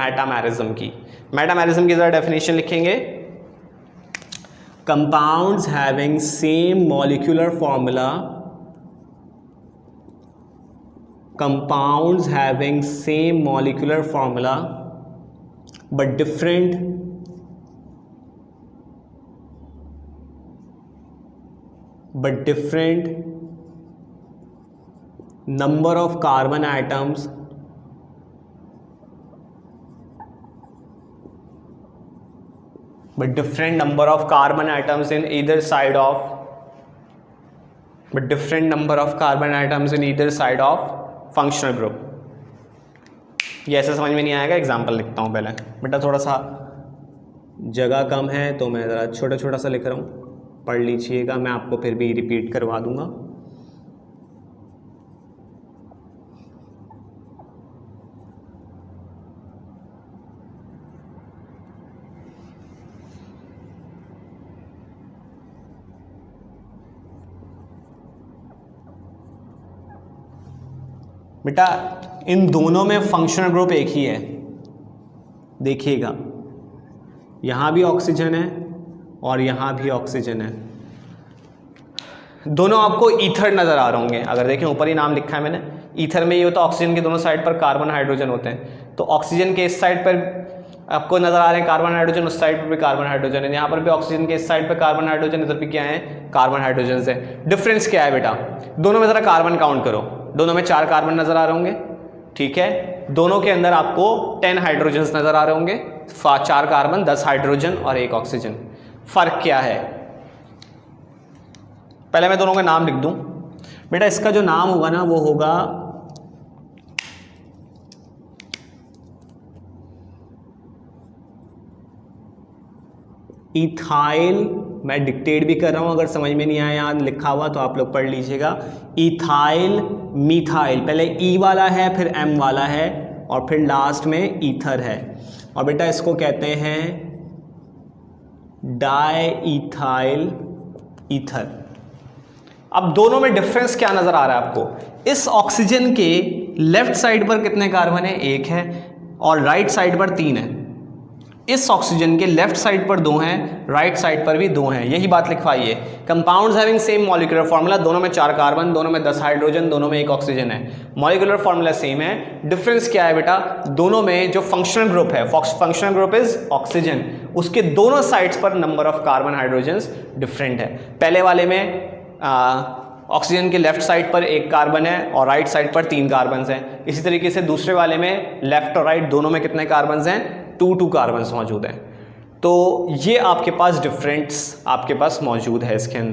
Metamerism की। Metamerism की जरा डेफिनेशन लिखेंगे, compounds having same molecular formula, compounds having same molecular formula but different number of carbon atoms in either side of functional group. ये ऐसे समझ में नहीं आएगा, एग्जाम्पल लिखता हूँ पहले। बेटा थोड़ा सा जगह कम है तो मैं ज़रा छोटा छोटा सा लिख रहा हूँ, पढ़ लीजिएगा, मैं आपको फिर भी रिपीट करवा दूंगा। बेटा इन दोनों में फंक्शनल ग्रुप एक ही है, देखिएगा यहाँ भी ऑक्सीजन है और यहाँ भी ऑक्सीजन है, दोनों आपको ईथर नज़र आ रहे होंगे। अगर देखें ऊपर ही नाम लिखा है मैंने, ईथर में ये होता है ऑक्सीजन के दोनों साइड पर कार्बन हाइड्रोजन होते हैं, तो ऑक्सीजन के इस साइड पर आपको नज़र आ रहे हैं कार्बन हाइड्रोजन, उस साइड पर भी कार्बन हाइड्रोजन है, यहाँ पर भी ऑक्सीजन के इस साइड पर कार्बन हाइड्रोजन, इधर भी क्या है कार्बन हाइड्रोजन से। डिफरेंस क्या है बेटा, दोनों में ज़रा कार्बन काउंट करो, दोनों में 4 कार्बन नज़र आ रहे होंगे, ठीक है, दोनों के अंदर आपको 10 हाइड्रोजन नज़र आ रहे होंगे, 4 कार्बन 10 हाइड्रोजन और 1 ऑक्सीजन। फ़र्क क्या है, पहले मैं दोनों का नाम लिख दूं। बेटा इसका जो नाम होगा ना वो होगा इथाइल, मैं डिक्टेट भी कर रहा हूं, अगर समझ में नहीं आया याद लिखा हुआ तो आप लोग पढ़ लीजिएगा। इथाइल मिथाइल, पहले ई वाला है फिर एम वाला है और फिर लास्ट में ईथर है, और बेटा इसको कहते हैं डाई इथाइल ईथर। अब दोनों में डिफरेंस क्या नजर आ रहा है आपको, इस ऑक्सीजन के लेफ्ट साइड पर कितने कार्बन है, 1 है, और राइट साइड पर 3 है। इस ऑक्सीजन के लेफ्ट साइड पर 2 हैं, राइट साइड पर भी 2 हैं, यही बात लिखवाइए। Compounds having same molecular formula, दोनों में 4 कार्बन, दोनों में 10 हाइड्रोजन, दोनों में 1 ऑक्सीजन है, मॉलिक्यूलर फार्मूला सेम है। डिफरेंस क्या है बेटा, दोनों में जो फंक्शनल ग्रुप है, फंक्शनल ग्रुप इज ऑक्सीजन, उसके दोनों साइड्स पर number of carbon hydrogens different है। पहले वाले में ऑक्सीजन के लेफ्ट साइड पर 1 कार्बन है और राइट साइड पर 3 कार्बन हैं। इसी तरीके से दूसरे वाले में लेफ्ट और राइट दोनों में कितने कार्बन हैं, 2 कार्बन मौजूद हैं। तो ये आपके पास डिफरेंस आपके पास मौजूद है इसके अंदर।